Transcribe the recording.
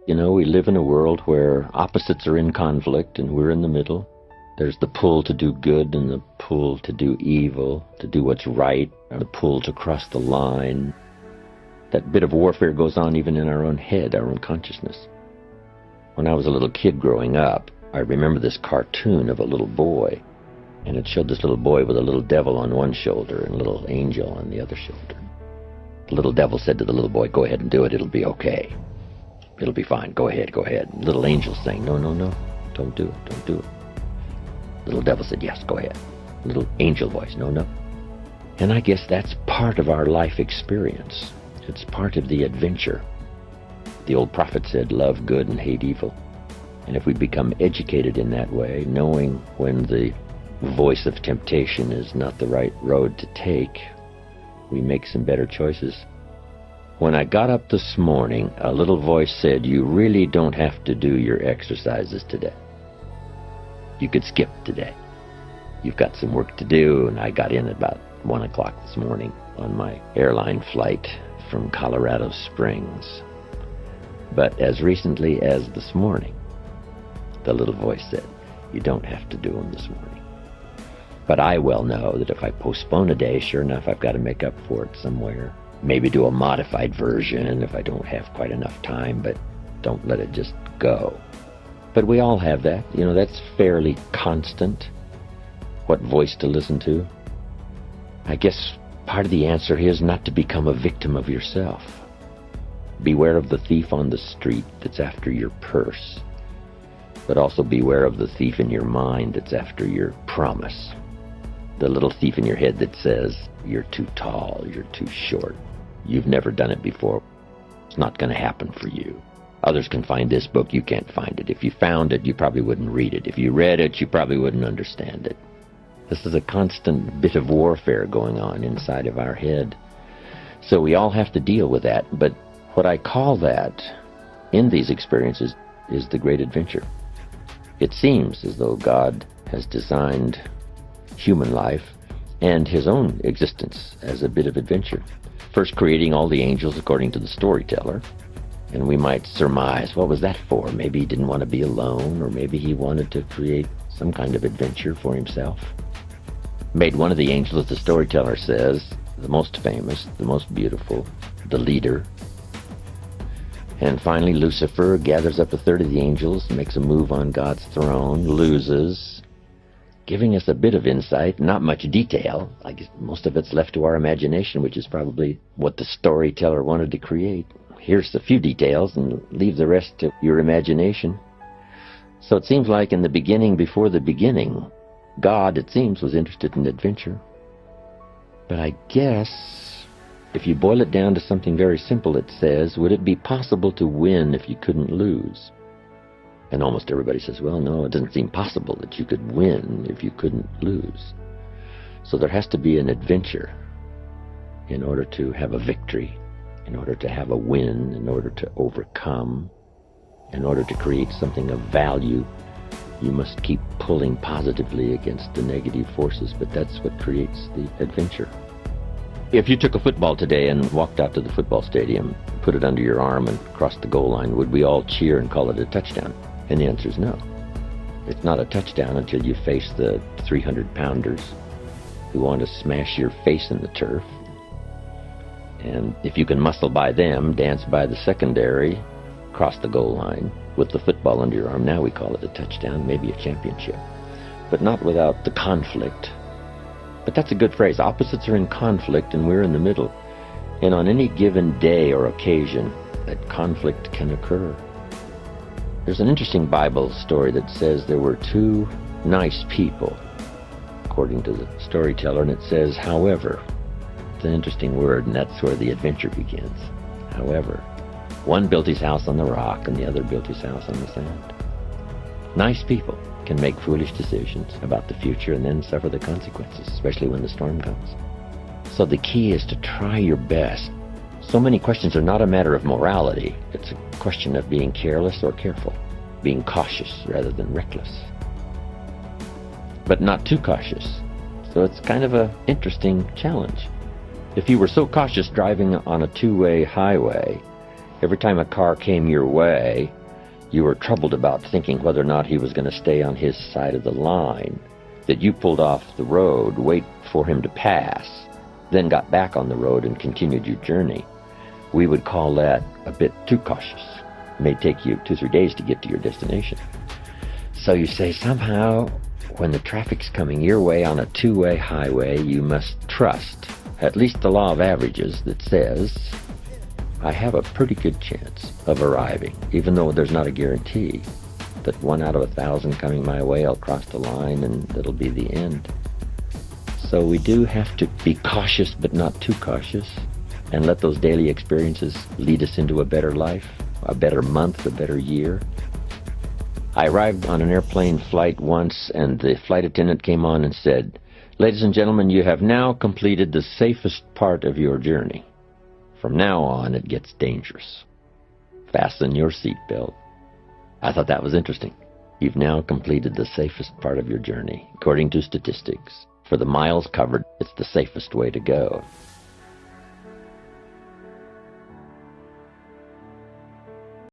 You know, we live in a world where opposites are in conflict and we're in the middle. There's the pull to do good and the pull to do evil, to do what's right, or the pull to cross the line. That bit of warfare goes on even in our own head, our own consciousness. When I was a little kid growing up, I remember this cartoon of a little boy, and it showed this little boy with a little devil on one shoulder and a little angel on the other shoulder. The little devil said to the little boy, "Go ahead and do it, it'll be okay. It'll be fine, go ahead, go ahead." And little angel saying, "No, no, no, don't do it, don't do it." Little devil said, "Yes, go ahead." Little angel voice, "No, no." And I guess that's part of our life experience. It's part of the adventure. The old prophet said, "Love good and hate evil." And if we become educated in that way, knowing when the voice of temptation is not the right road to take, we make some better choices. When I got up this morning, a little voice said, "You really don't have to do your exercises today. You could skip today. You've got some work to do." And I got in at about 1 o'clock this morning on my airline flight from Colorado Springs. But as recently as this morning, the little voice said, "You don't have to do them this morning." But I well know that if I postpone a day, sure enough, I've got to make up for it somewhere. Maybe do a modified version if I don't have quite enough time, but don't let it just go. But we all have that. You know, that's fairly constant. What voice to listen to? I guess part of the answer is not to become a victim of yourself. Beware of the thief on the street that's after your purse, but also beware of the thief in your mind that's after your promise. The little thief in your head that says, "You're too tall, you're too short, you've never done it before, it's not going to happen for you. Others can find this book, you can't find it. If you found it, you probably wouldn't read it. If you read it, you probably wouldn't understand it." This is a constant bit of warfare going on inside of our head. So we all have to deal with that. But what I call that in these experiences is the great adventure. It seems as though God has designed human life and his own existence as a bit of adventure. First creating all the angels according to the storyteller. And we might surmise, what was that for? Maybe he didn't want to be alone, or maybe he wanted to create some kind of adventure for himself. Made one of the angels, the storyteller says, the most famous, the most beautiful, the leader. And finally, Lucifer gathers up a third of the angels, makes a move on God's throne, loses, giving us a bit of insight, not much detail. I guess most of it's left to our imagination, which is probably what the storyteller wanted to create. Here's a few details and leave the rest to your imagination. So it seems like in the beginning, before the beginning, God, it seems, was interested in adventure. But I guess if you boil it down to something very simple, it says, would it be possible to win if you couldn't lose? And almost everybody says, well, no, it doesn't seem possible that you could win if you couldn't lose. So there has to be an adventure in order to have a victory, in order to have a win, in order to overcome, in order to create something of value. You must keep pulling positively against the negative forces, but that's what creates the adventure. If you took a football today and walked out to the football stadium, put it under your arm and crossed the goal line, would we all cheer and call it a touchdown? And the answer is no. It's not a touchdown until you face the 300-pounders who want to smash your face in the turf. And if you can muscle by them, dance by the secondary, cross the goal line with the football under your arm, now we call it a touchdown, maybe a championship. But not without the conflict. But that's a good phrase. Opposites are in conflict and we're in the middle. And on any given day or occasion, that conflict can occur. There's an interesting Bible story that says there were two nice people, according to the storyteller, and it says, however. It's an interesting word, and that's where the adventure begins. However, one built his house on the rock, and the other built his house on the sand. Nice people can make foolish decisions about the future and then suffer the consequences, especially when the storm comes. So the key is to try your best. So many questions are not a matter of morality. It's a question of being careless or careful, being cautious rather than reckless, but not too cautious. So it's kind of an interesting challenge. If you were so cautious driving on a two-way highway Every time a car came your way, you were troubled about thinking whether or not he was going to stay on his side of the line, that you pulled off the road, wait for him to pass, then got back on the road and continued your journey. We would call that a bit too cautious. It may take you 2 or 3 days to get to your destination. So you say somehow when the traffic's coming your way on a two-way highway, you must trust at least the law of averages that says, I have a pretty good chance of arriving, even though there's not a guarantee. But 1 out of 1,000 coming my way, I'll cross the line and it'll be the end. So we do have to be cautious, but not too cautious, and let those daily experiences lead us into a better life, a better month, a better year. I arrived on an airplane flight once, and the flight attendant came on and said, "Ladies and gentlemen, you have now completed the safest part of your journey. From now on, it gets dangerous. Fasten your seatbelt." I thought that was interesting. You've now completed the safest part of your journey. According to statistics, for the miles covered, it's the safest way to go.